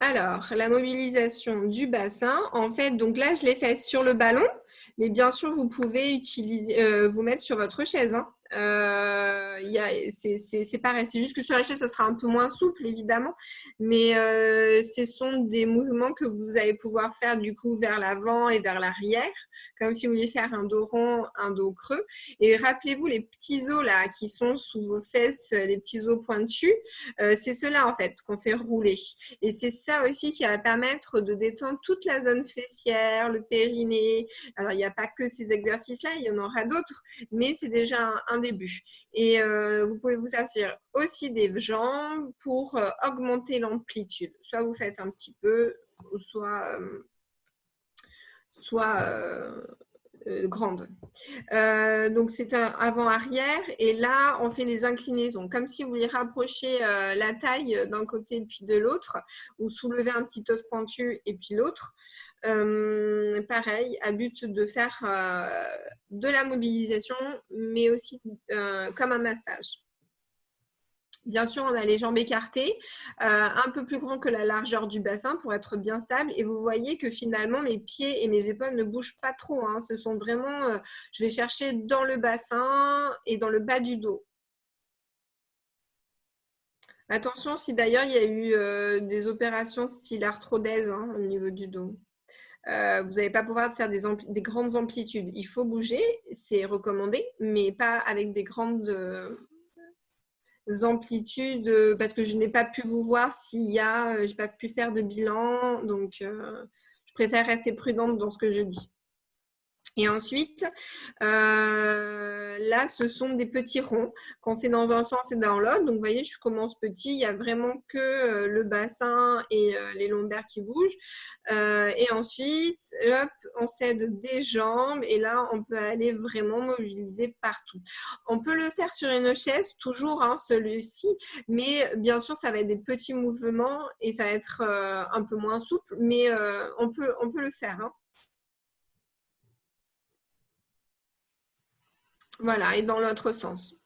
Alors, la mobilisation du bassin, en fait, donc là, je l'ai fait sur le ballon, mais bien sûr, vous pouvez utiliser, vous mettre sur votre chaise, hein. C'est pareil, c'est juste que sur la chaise, ça sera un peu moins souple, évidemment, mais ce sont des mouvements que vous allez pouvoir faire du coup vers l'avant et vers l'arrière, comme si vous vouliez faire un dos rond, un dos creux. Et rappelez-vous les petits os là qui sont sous vos fesses, les petits os pointus, c'est ceux-là en fait qu'on fait rouler. Et c'est ça aussi qui va permettre de détendre toute la zone fessière, le périnée. Alors, il n'y a pas que ces exercices-là, il y en aura d'autres, mais c'est déjà un début. Et vous pouvez vous servir aussi des jambes pour augmenter l'amplitude. Soit vous faites un petit peu, soit grande. Donc c'est un avant-arrière et là on fait les inclinaisons comme si vous vouliez rapprocher la taille d'un côté puis de l'autre ou soulever un petit os pointu et puis l'autre. Pareil, à but de faire de la mobilisation mais aussi comme un massage. Bien sûr, on a les jambes écartées, un peu plus grand que la largeur du bassin pour être bien stable. Et vous voyez que finalement, mes pieds et mes épaules ne bougent pas trop, hein. Ce sont vraiment, je vais chercher dans le bassin et dans le bas du dos. Attention, si d'ailleurs il y a eu des opérations style arthrodèse, hein, au niveau du dos. Vous n'allez pas pouvoir faire des grandes amplitudes. Il faut bouger, c'est recommandé, mais pas avec des grandes amplitudes parce que je n'ai pas pu vous voir s'il y a, j'ai pas pu faire de bilan, donc je préfère rester prudente dans ce que je dis. Et ensuite, là, ce sont des petits ronds qu'on fait dans un sens et dans l'autre. Donc, vous voyez, je commence petit. Il n'y a vraiment que le bassin et les lombaires qui bougent. Et ensuite, hop, on s'aide des jambes. Et là, on peut aller vraiment mobiliser partout. On peut le faire sur une chaise, toujours, hein, celui-ci. Mais bien sûr, ça va être des petits mouvements et ça va être un peu moins souple. Mais on peut le faire, hein. Voilà, et dans l'autre sens.